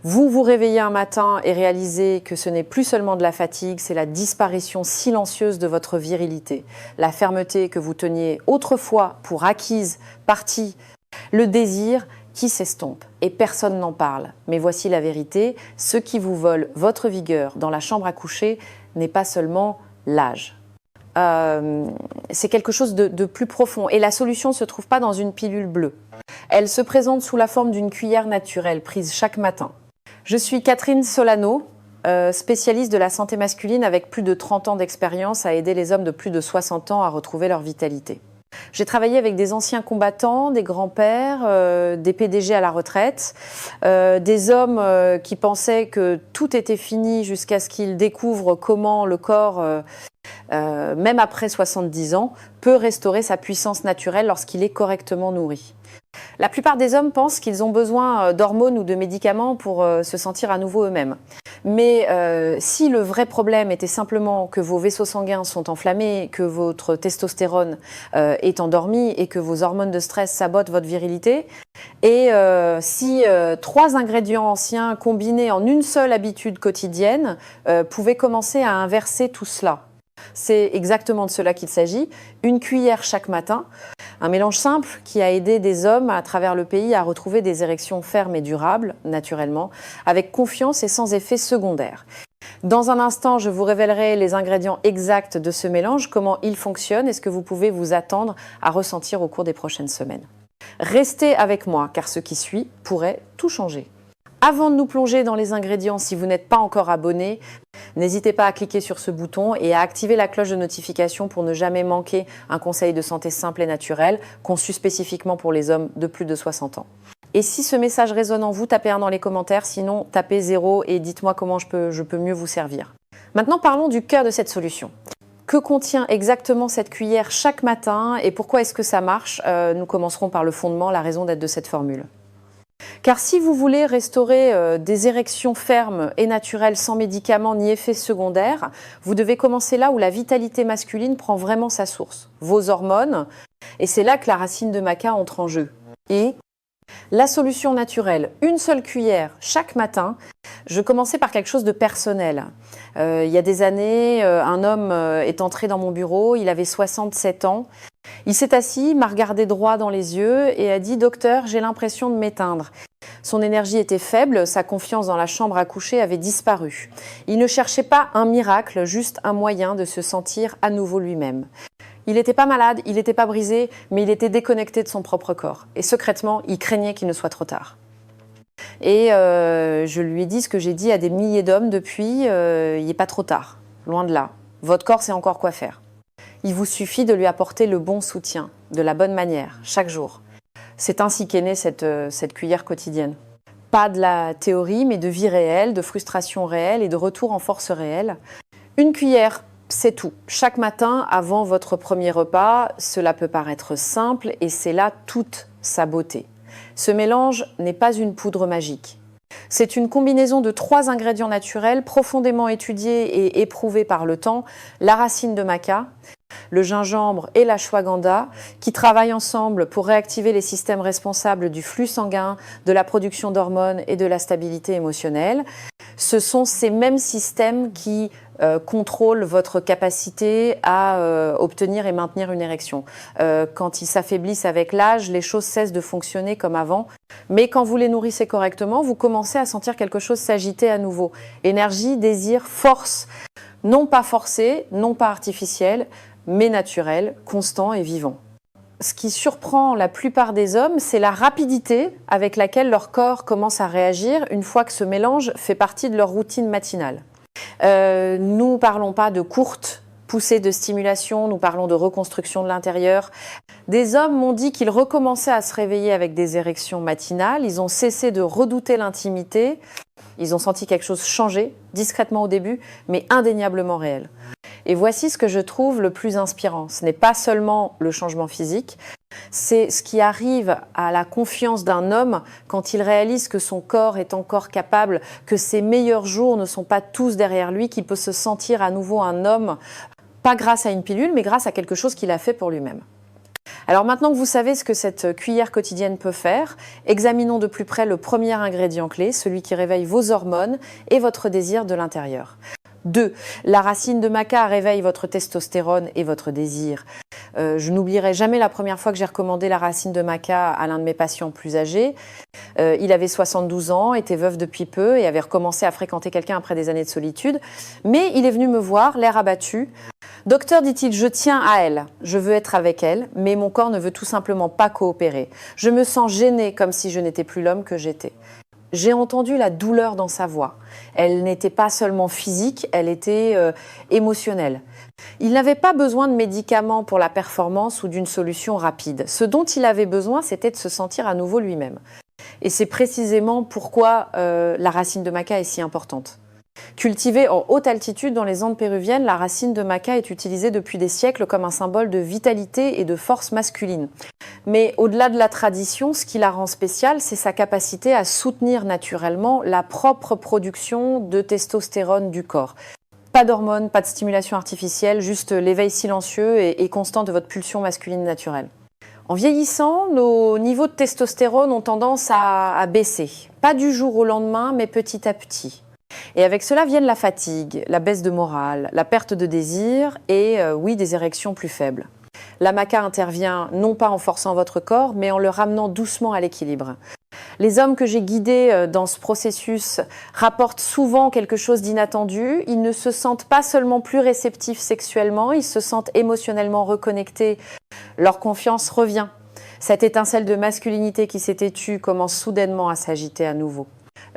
Vous vous réveillez un matin et réalisez que ce n'est plus seulement de la fatigue, c'est la disparition silencieuse de votre virilité. La fermeté que vous teniez autrefois pour acquise, partie, le désir qui s'estompe. Et personne n'en parle. Mais voici la vérité, ce qui vous vole votre vigueur dans la chambre à coucher n'est pas seulement l'âge. C'est quelque chose de plus profond. Et la solution ne se trouve pas dans une pilule bleue. Elle se présente sous la forme d'une cuillère naturelle prise chaque matin. Je suis Catherine Solano, spécialiste de la santé masculine avec plus de 30 ans d'expérience à aider les hommes de plus de 60 ans à retrouver leur vitalité. J'ai travaillé avec des anciens combattants, des grands-pères, des PDG à la retraite, des hommes qui pensaient que tout était fini jusqu'à ce qu'ils découvrent comment le corps, même après 70 ans, peut restaurer sa puissance naturelle lorsqu'il est correctement nourri. La plupart des hommes pensent qu'ils ont besoin d'hormones ou de médicaments pour se sentir à nouveau eux-mêmes. Mais si le vrai problème était simplement que vos vaisseaux sanguins sont enflammés, que votre testostérone est endormie et que vos hormones de stress sabotent votre virilité, et si 3 ingrédients anciens combinés en une seule habitude quotidienne pouvaient commencer à inverser tout cela. C'est exactement de cela qu'il s'agit. Une cuillère chaque matin, un mélange simple qui a aidé des hommes à travers le pays à retrouver des érections fermes et durables, naturellement, avec confiance et sans effet secondaire. Dans un instant, je vous révélerai les ingrédients exacts de ce mélange, comment il fonctionne et ce que vous pouvez vous attendre à ressentir au cours des prochaines semaines. Restez avec moi, car ce qui suit pourrait tout changer. Avant de nous plonger dans les ingrédients, si vous n'êtes pas encore abonné, n'hésitez pas à cliquer sur ce bouton et à activer la cloche de notification pour ne jamais manquer un conseil de santé simple et naturel, conçu spécifiquement pour les hommes de plus de 60 ans. Et si ce message résonne en vous, tapez 1 dans les commentaires, sinon tapez 0 et dites-moi comment je peux mieux vous servir. Maintenant, parlons du cœur de cette solution. Que contient exactement cette cuillère chaque matin et pourquoi est-ce que ça marche? Nous commencerons par le fondement, la raison d'être de cette formule. Car si vous voulez restaurer des érections fermes et naturelles sans médicaments ni effets secondaires, vous devez commencer là où la vitalité masculine prend vraiment sa source, vos hormones, et c'est là que la racine de maca entre en jeu. Et la solution naturelle, une seule cuillère chaque matin. Je commençais par quelque chose de personnel. Il y a des années, un homme est entré dans mon bureau, il avait 67 ans. Il s'est assis, m'a regardé droit dans les yeux et a dit « Docteur, j'ai l'impression de m'éteindre ». Son énergie était faible, sa confiance dans la chambre à coucher avait disparu. Il ne cherchait pas un miracle, juste un moyen de se sentir à nouveau lui-même. Il n'était pas malade, il n'était pas brisé, mais il était déconnecté de son propre corps. Et secrètement, il craignait qu'il ne soit trop tard. Et je lui ai dit ce que j'ai dit à des milliers d'hommes depuis, il n'est pas trop tard, loin de là. Votre corps sait encore quoi faire. Il vous suffit de lui apporter le bon soutien, de la bonne manière, chaque jour. C'est ainsi qu'est née cette cuillère quotidienne. Pas de la théorie, mais de vie réelle, de frustration réelle et de retour en force réelle. Une cuillère, c'est tout. Chaque matin, avant votre premier repas, cela peut paraître simple et c'est là toute sa beauté. Ce mélange n'est pas une poudre magique. C'est une combinaison de 3 ingrédients naturels profondément étudiés et éprouvés par le temps, la racine de maca, le gingembre et l'ashwagandha, qui travaillent ensemble pour réactiver les systèmes responsables du flux sanguin, de la production d'hormones et de la stabilité émotionnelle. Ce sont ces mêmes systèmes qui contrôlent votre capacité à obtenir et maintenir une érection. Quand ils s'affaiblissent avec l'âge, les choses cessent de fonctionner comme avant. Mais quand vous les nourrissez correctement, vous commencez à sentir quelque chose s'agiter à nouveau. Énergie, désir, force, non pas forcé, non pas artificiel, mais naturel, constant et vivant. Ce qui surprend la plupart des hommes, c'est la rapidité avec laquelle leur corps commence à réagir une fois que ce mélange fait partie de leur routine matinale. Nous ne parlons pas de courtes poussées de stimulation, nous parlons de reconstruction de l'intérieur. Des hommes m'ont dit qu'ils recommençaient à se réveiller avec des érections matinales, ils ont cessé de redouter l'intimité, ils ont senti quelque chose changer, discrètement au début, mais indéniablement réel. Et voici ce que je trouve le plus inspirant. Ce n'est pas seulement le changement physique, c'est ce qui arrive à la confiance d'un homme quand il réalise que son corps est encore capable, que ses meilleurs jours ne sont pas tous derrière lui, qu'il peut se sentir à nouveau un homme, pas grâce à une pilule, mais grâce à quelque chose qu'il a fait pour lui-même. Alors maintenant que vous savez ce que cette cuillère quotidienne peut faire, examinons de plus près le premier ingrédient clé, celui qui réveille vos hormones et votre désir de l'intérieur. 2. La racine de maca réveille votre testostérone et votre désir. Je n'oublierai jamais la première fois que j'ai recommandé la racine de maca à l'un de mes patients plus âgés. Il avait 72 ans, était veuf depuis peu et avait recommencé à fréquenter quelqu'un après des années de solitude. Mais il est venu me voir, l'air abattu. Docteur, dit-il, je tiens à elle, je veux être avec elle, mais mon corps ne veut tout simplement pas coopérer. Je me sens gênée comme si je n'étais plus l'homme que j'étais. J'ai entendu la douleur dans sa voix. Elle n'était pas seulement physique, elle était émotionnelle. Il n'avait pas besoin de médicaments pour la performance ou d'une solution rapide. Ce dont il avait besoin, c'était de se sentir à nouveau lui-même. Et c'est précisément pourquoi la racine de maca est si importante. Cultivée en haute altitude dans les Andes péruviennes, la racine de maca est utilisée depuis des siècles comme un symbole de vitalité et de force masculine. Mais au-delà de la tradition, ce qui la rend spéciale, c'est sa capacité à soutenir naturellement la propre production de testostérone du corps. Pas d'hormones, pas de stimulation artificielle, juste l'éveil silencieux et constant de votre pulsion masculine naturelle. En vieillissant, nos niveaux de testostérone ont tendance à baisser. Pas du jour au lendemain, mais petit à petit. Et avec cela viennent la fatigue, la baisse de morale, la perte de désir et, oui, des érections plus faibles. La maca intervient non pas en forçant votre corps, mais en le ramenant doucement à l'équilibre. Les hommes que j'ai guidés dans ce processus rapportent souvent quelque chose d'inattendu. Ils ne se sentent pas seulement plus réceptifs sexuellement, ils se sentent émotionnellement reconnectés. Leur confiance revient. Cette étincelle de masculinité qui s'était tue commence soudainement à s'agiter à nouveau.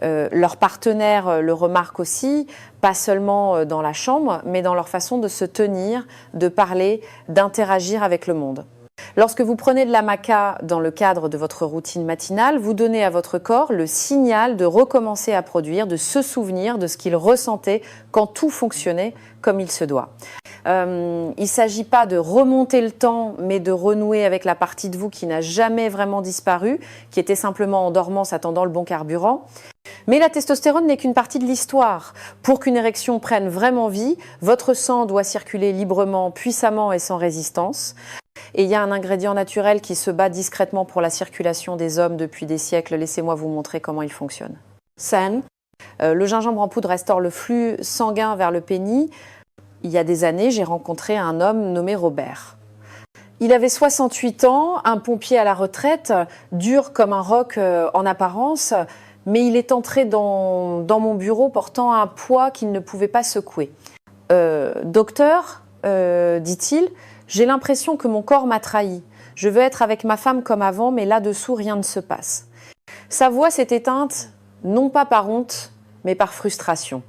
Leurs partenaires le remarquent aussi, pas seulement dans la chambre, mais dans leur façon de se tenir, de parler, d'interagir avec le monde. Lorsque vous prenez de la maca dans le cadre de votre routine matinale, vous donnez à votre corps le signal de recommencer à produire, de se souvenir de ce qu'il ressentait quand tout fonctionnait comme il se doit. Il ne s'agit pas de remonter le temps, mais de renouer avec la partie de vous qui n'a jamais vraiment disparu, qui était simplement en dormance attendant le bon carburant. Mais la testostérone n'est qu'une partie de l'histoire. Pour qu'une érection prenne vraiment vie, votre sang doit circuler librement, puissamment et sans résistance. Et il y a un ingrédient naturel qui se bat discrètement pour la circulation des hommes depuis des siècles. Laissez-moi vous montrer comment il fonctionne. Sen, le gingembre en poudre restaure le flux sanguin vers le pénis. Il y a des années, j'ai rencontré un homme nommé Robert. Il avait 68 ans, un pompier à la retraite, dur comme un roc en apparence, mais il est entré dans mon bureau portant un poids qu'il ne pouvait pas secouer. Docteur, dit-il, j'ai l'impression que mon corps m'a trahi. Je veux être avec ma femme comme avant, mais là-dessous, rien ne se passe. Sa voix s'est éteinte, non pas par honte, mais par frustration.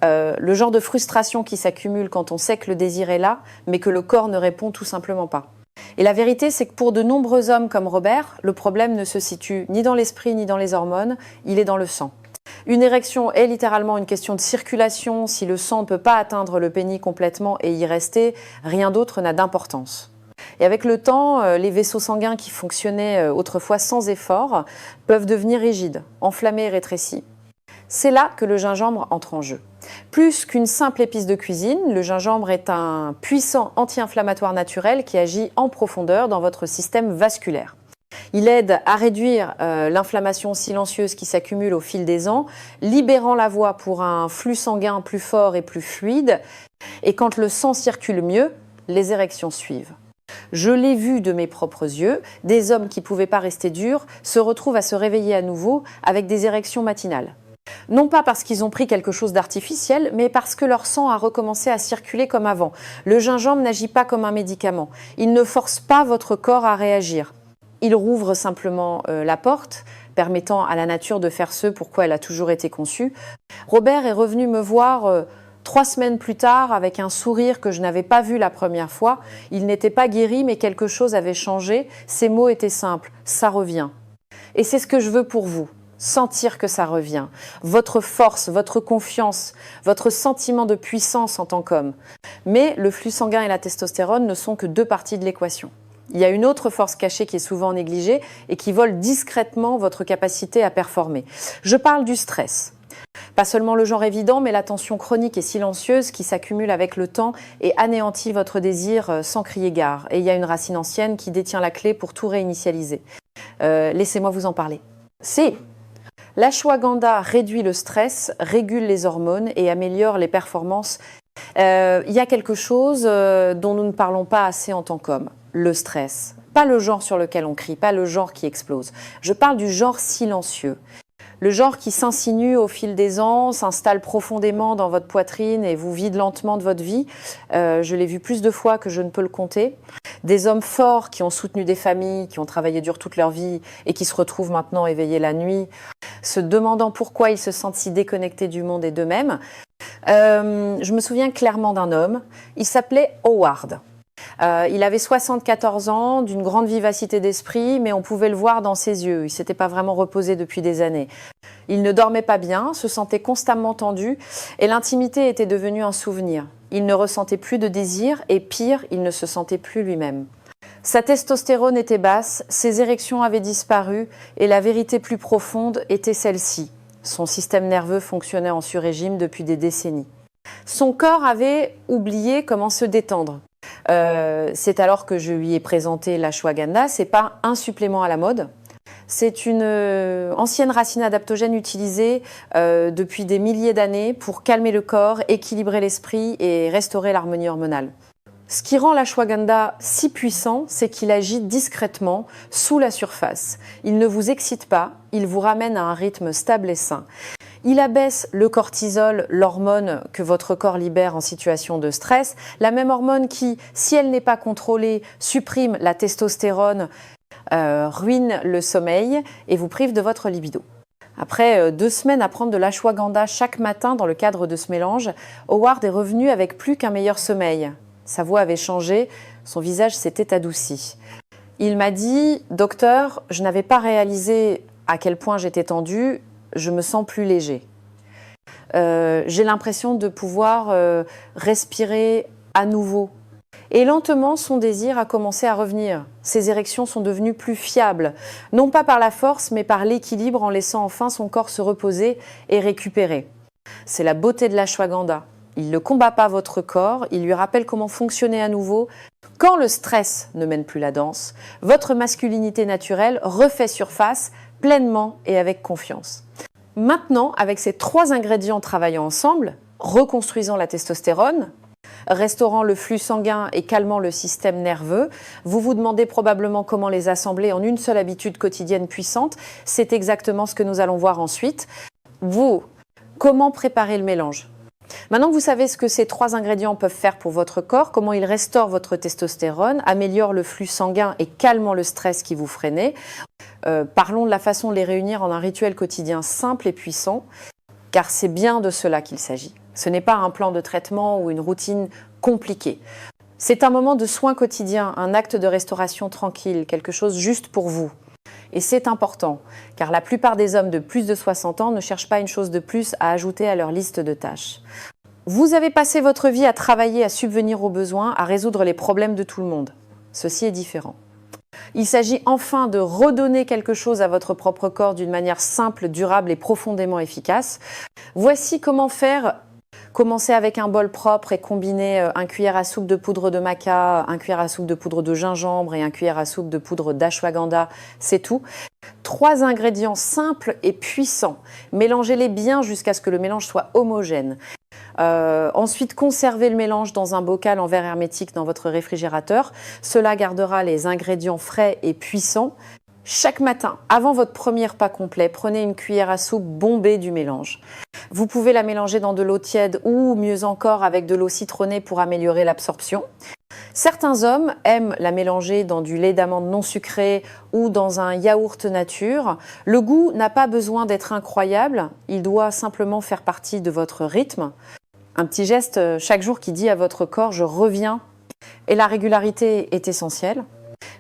Le genre de frustration qui s'accumule quand on sait que le désir est là, mais que le corps ne répond tout simplement pas. Et la vérité, c'est que pour de nombreux hommes comme Robert, le problème ne se situe ni dans l'esprit ni dans les hormones, il est dans le sang. Une érection est littéralement une question de circulation. Si le sang ne peut pas atteindre le pénis complètement et y rester, rien d'autre n'a d'importance. Et avec le temps, les vaisseaux sanguins qui fonctionnaient autrefois sans effort peuvent devenir rigides, enflammés et rétrécis. C'est là que le gingembre entre en jeu. Plus qu'une simple épice de cuisine, le gingembre est un puissant anti-inflammatoire naturel qui agit en profondeur dans votre système vasculaire. Il aide à réduire l'inflammation silencieuse qui s'accumule au fil des ans, libérant la voie pour un flux sanguin plus fort et plus fluide. Et quand le sang circule mieux, les érections suivent. Je l'ai vu de mes propres yeux, des hommes qui ne pouvaient pas rester durs se retrouvent à se réveiller à nouveau avec des érections matinales. Non pas parce qu'ils ont pris quelque chose d'artificiel, mais parce que leur sang a recommencé à circuler comme avant. Le gingembre n'agit pas comme un médicament. Il ne force pas votre corps à réagir. Il rouvre simplement la porte, permettant à la nature de faire ce pour quoi elle a toujours été conçue. Robert est revenu me voir 3 semaines plus tard avec un sourire que je n'avais pas vu la première fois. Il n'était pas guéri, mais quelque chose avait changé. Ses mots étaient simples, ça revient. Et c'est ce que je veux pour vous. Sentir que ça revient, votre force, votre confiance, votre sentiment de puissance en tant qu'homme. Mais le flux sanguin et la testostérone ne sont que 2 parties de l'équation. Il y a une autre force cachée qui est souvent négligée et qui vole discrètement votre capacité à performer. Je parle du stress. Pas seulement le genre évident, mais la tension chronique et silencieuse qui s'accumule avec le temps et anéantit votre désir sans crier gare. Et il y a une racine ancienne qui détient la clé pour tout réinitialiser. Laissez-moi vous en parler. C. L'ashwagandha réduit le stress, régule les hormones et améliore les performances. Il y a quelque chose dont nous ne parlons pas assez en tant qu'hommes, le stress. Pas le genre sur lequel on crie, pas le genre qui explose. Je parle du genre silencieux. Le genre qui s'insinue au fil des ans, s'installe profondément dans votre poitrine et vous vide lentement de votre vie. Je l'ai vu plus de fois que je ne peux le compter. Des hommes forts qui ont soutenu des familles, qui ont travaillé dur toute leur vie et qui se retrouvent maintenant éveillés la nuit, se demandant pourquoi ils se sentent si déconnectés du monde et d'eux-mêmes. Je me souviens clairement d'un homme, il s'appelait Howard. Il avait 74 ans, d'une grande vivacité d'esprit, mais on pouvait le voir dans ses yeux. Il ne s'était pas vraiment reposé depuis des années. Il ne dormait pas bien, se sentait constamment tendu et l'intimité était devenue un souvenir. Il ne ressentait plus de désir et pire, il ne se sentait plus lui-même. Sa testostérone était basse, ses érections avaient disparu et la vérité plus profonde était celle-ci. Son système nerveux fonctionnait en sur-régime depuis des décennies. Son corps avait oublié comment se détendre. C'est alors que je lui ai présenté l'ashwagandha. Ce n'est pas un supplément à la mode. C'est une ancienne racine adaptogène utilisée depuis des milliers d'années pour calmer le corps, équilibrer l'esprit et restaurer l'harmonie hormonale. Ce qui rend l'ashwagandha si puissant, c'est qu'il agit discrètement sous la surface. Il ne vous excite pas, il vous ramène à un rythme stable et sain. Il abaisse le cortisol, l'hormone que votre corps libère en situation de stress, la même hormone qui, si elle n'est pas contrôlée, supprime la testostérone, ruine le sommeil et vous prive de votre libido. Après 2 semaines à prendre de l'ashwagandha chaque matin dans le cadre de ce mélange, Howard est revenu avec plus qu'un meilleur sommeil. Sa voix avait changé, son visage s'était adouci. Il m'a dit « Docteur, je n'avais pas réalisé à quel point j'étais tendu, je me sens plus léger. J'ai l'impression de pouvoir respirer à nouveau. » Et lentement, son désir a commencé à revenir. Ses érections sont devenues plus fiables, non pas par la force, mais par l'équilibre en laissant enfin son corps se reposer et récupérer. C'est la beauté de l'ashwagandha. Il ne combat pas votre corps, il lui rappelle comment fonctionner à nouveau. Quand le stress ne mène plus la danse, votre masculinité naturelle refait surface pleinement et avec confiance. Maintenant, avec ces 3 ingrédients travaillant ensemble, reconstruisant la testostérone, restaurant le flux sanguin et calmant le système nerveux, vous vous demandez probablement comment les assembler en une seule habitude quotidienne puissante. C'est exactement ce que nous allons voir ensuite. Comment préparer le mélange ? Maintenant que vous savez ce que ces 3 ingrédients peuvent faire pour votre corps, comment ils restaurent votre testostérone, améliorent le flux sanguin et calmant le stress qui vous freinait, parlons de la façon de les réunir en un rituel quotidien simple et puissant, car c'est bien de cela qu'il s'agit. Ce n'est pas un plan de traitement ou une routine compliquée. C'est un moment de soin quotidien, un acte de restauration tranquille, quelque chose juste pour vous. Et c'est important, car la plupart des hommes de plus de 60 ans ne cherchent pas une chose de plus à ajouter à leur liste de tâches. Vous avez passé votre vie à travailler, à subvenir aux besoins, à résoudre les problèmes de tout le monde. Ceci est différent. Il s'agit enfin de redonner quelque chose à votre propre corps d'une manière simple, durable et profondément efficace. Voici comment faire. Commencez avec un bol propre et combinez 1 cuillère à soupe de poudre de maca, 1 cuillère à soupe de poudre de gingembre et 1 cuillère à soupe de poudre d'ashwagandha, c'est tout. 3 ingrédients simples et puissants. Mélangez-les bien jusqu'à ce que le mélange soit homogène. Ensuite, conservez le mélange dans un bocal en verre hermétique dans votre réfrigérateur. Cela gardera les ingrédients frais et puissants. Chaque matin, avant votre premier repas complet, prenez une cuillère à soupe bombée du mélange. Vous pouvez la mélanger dans de l'eau tiède ou, mieux encore, avec de l'eau citronnée pour améliorer l'absorption. Certains hommes aiment la mélanger dans du lait d'amande non sucré ou dans un yaourt nature. Le goût n'a pas besoin d'être incroyable, il doit simplement faire partie de votre rythme. Un petit geste chaque jour qui dit à votre corps « je reviens ». Et la régularité est essentielle.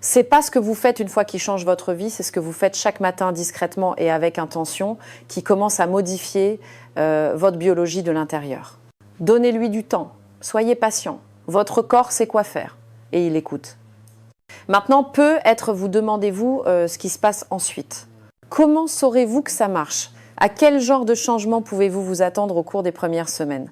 C'est pas ce que vous faites une fois qu'il change votre vie, c'est ce que vous faites chaque matin discrètement et avec intention qui commence à modifier votre biologie de l'intérieur. Donnez-lui du temps, soyez patient. Votre corps sait quoi faire et il écoute. Maintenant, peut-être vous demandez-vous ce qui se passe ensuite. Comment saurez-vous que ça marche ? À quel genre de changement pouvez-vous vous attendre au cours des premières semaines?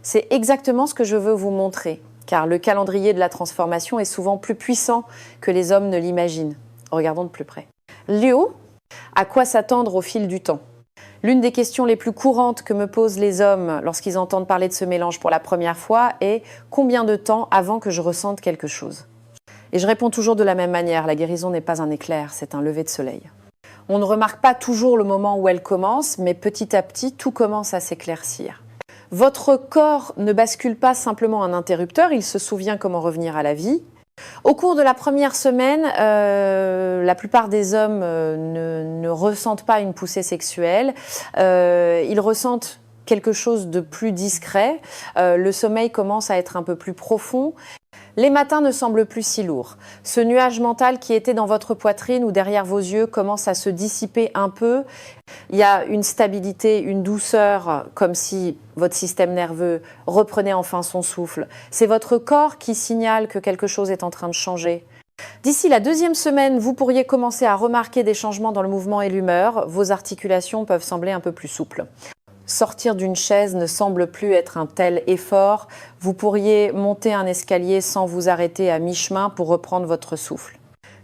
C'est exactement ce que je veux vous montrer, car le calendrier de la transformation est souvent plus puissant que les hommes ne l'imaginent. Regardons de plus près. Léo, à quoi s'attendre au fil du temps? L'une des questions les plus courantes que me posent les hommes lorsqu'ils entendent parler de ce mélange pour la première fois est « Combien de temps avant que je ressente quelque chose ?» Et je réponds toujours de la même manière, la guérison n'est pas un éclair, c'est un lever de soleil. On ne remarque pas toujours le moment où elle commence, mais petit à petit, tout commence à s'éclaircir. Votre corps ne bascule pas simplement un interrupteur, il se souvient comment revenir à la vie. Au cours de la première semaine, la plupart des hommes ne ressentent pas une poussée sexuelle. Ils ressentent quelque chose de plus discret. Le sommeil commence à être un peu plus profond. Les matins ne semblent plus si lourds. Ce nuage mental qui était dans votre poitrine ou derrière vos yeux commence à se dissiper un peu. Il y a une stabilité, une douceur, comme si votre système nerveux reprenait enfin son souffle. C'est votre corps qui signale que quelque chose est en train de changer. D'ici la deuxième semaine, vous pourriez commencer à remarquer des changements dans le mouvement et l'humeur. Vos articulations peuvent sembler un peu plus souples. Sortir d'une chaise ne semble plus être un tel effort. Vous pourriez monter un escalier sans vous arrêter à mi-chemin pour reprendre votre souffle.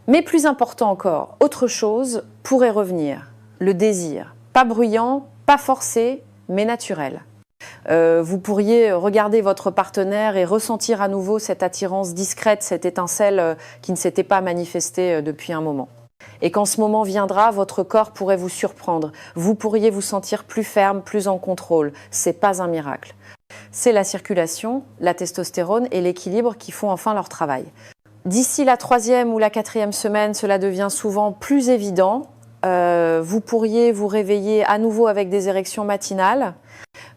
Mais plus important encore, autre chose pourrait revenir. Le désir. Pas bruyant, pas forcé, mais naturel. Vous pourriez regarder votre partenaire et ressentir à nouveau cette attirance discrète, cette étincelle qui ne s'était pas manifestée depuis un moment. Et quand ce moment viendra, votre corps pourrait vous surprendre. Vous pourriez vous sentir plus ferme, plus en contrôle. C'est pas un miracle. C'est la circulation, la testostérone et l'équilibre qui font enfin leur travail. D'ici la 3e ou la 4e semaine, cela devient souvent plus évident. Vous pourriez vous réveiller à nouveau avec des érections matinales.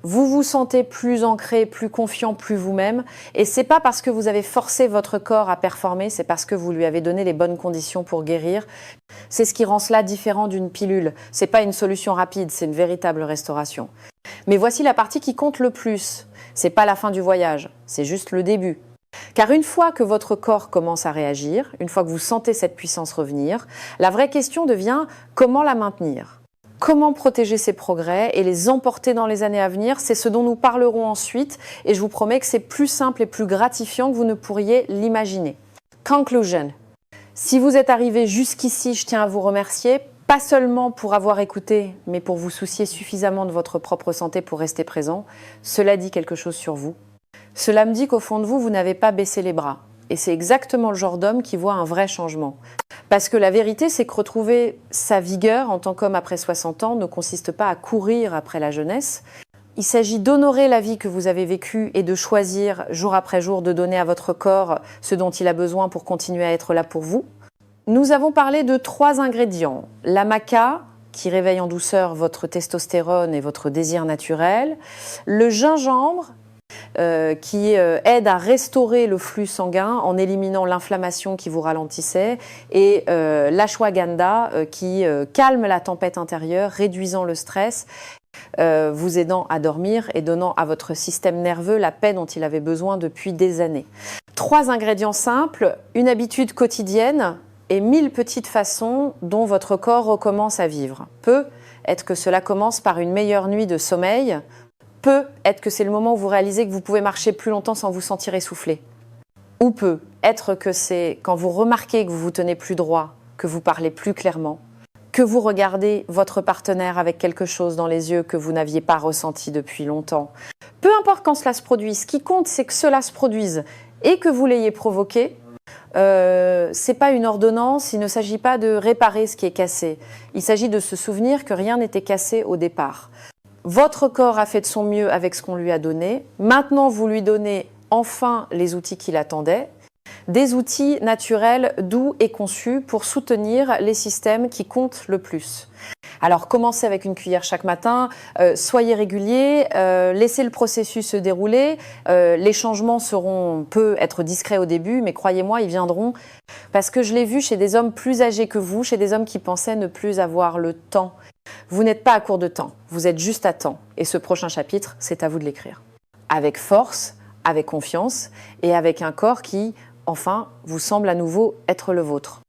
Vous vous sentez plus ancré, plus confiant, plus vous-même. Et c'est pas parce que vous avez forcé votre corps à performer, c'est parce que vous lui avez donné les bonnes conditions pour guérir. C'est ce qui rend cela différent d'une pilule. C'est pas une solution rapide, c'est une véritable restauration. Mais voici la partie qui compte le plus. C'est pas la fin du voyage, c'est juste le début. Car une fois que votre corps commence à réagir, une fois que vous sentez cette puissance revenir, la vraie question devient comment la maintenir ? Comment protéger ces progrès et les emporter dans les années à venir, c'est ce dont nous parlerons ensuite et je vous promets que c'est plus simple et plus gratifiant que vous ne pourriez l'imaginer. Conclusion. Si vous êtes arrivé jusqu'ici, je tiens à vous remercier, pas seulement pour avoir écouté, mais pour vous soucier suffisamment de votre propre santé pour rester présent. Cela dit quelque chose sur vous. Cela me dit qu'au fond de vous, vous n'avez pas baissé les bras. Et c'est exactement le genre d'homme qui voit un vrai changement. Parce que la vérité, c'est que retrouver sa vigueur en tant qu'homme après 60 ans ne consiste pas à courir après la jeunesse. Il s'agit d'honorer la vie que vous avez vécue et de choisir jour après jour de donner à votre corps ce dont il a besoin pour continuer à être là pour vous. Nous avons parlé de 3 ingrédients. La maca, qui réveille en douceur votre testostérone et votre désir naturel. Le gingembre, qui aide à restaurer le flux sanguin en éliminant l'inflammation qui vous ralentissait, et l'ashwagandha qui calme la tempête intérieure, réduisant le stress, vous aidant à dormir et donnant à votre système nerveux la paix dont il avait besoin depuis des années. 3 ingrédients simples, une habitude quotidienne et 1000 petites façons dont votre corps recommence à vivre. Peut être que cela commence par une meilleure nuit de sommeil, peut être que c'est le moment où vous réalisez que vous pouvez marcher plus longtemps sans vous sentir essoufflé. Ou peut être que c'est quand vous remarquez que vous vous tenez plus droit, que vous parlez plus clairement, que vous regardez votre partenaire avec quelque chose dans les yeux que vous n'aviez pas ressenti depuis longtemps. Peu importe quand cela se produit, ce qui compte c'est que cela se produise et que vous l'ayez provoqué. C'est pas une ordonnance, il ne s'agit pas de réparer ce qui est cassé. Il s'agit de se souvenir que rien n'était cassé au départ. Votre corps a fait de son mieux avec ce qu'on lui a donné. Maintenant, vous lui donnez enfin les outils qu'il attendait. Des outils naturels, doux et conçus pour soutenir les systèmes qui comptent le plus. Alors, commencez avec une cuillère chaque matin, soyez réguliers, laissez le processus se dérouler. Les changements peuvent être discrets au début, mais croyez-moi, ils viendront. Parce que je l'ai vu chez des hommes plus âgés que vous, chez des hommes qui pensaient ne plus avoir le temps. Vous n'êtes pas à court de temps, vous êtes juste à temps. Et ce prochain chapitre, c'est à vous de l'écrire. Avec force, avec confiance et avec un corps qui, enfin, vous semble à nouveau être le vôtre.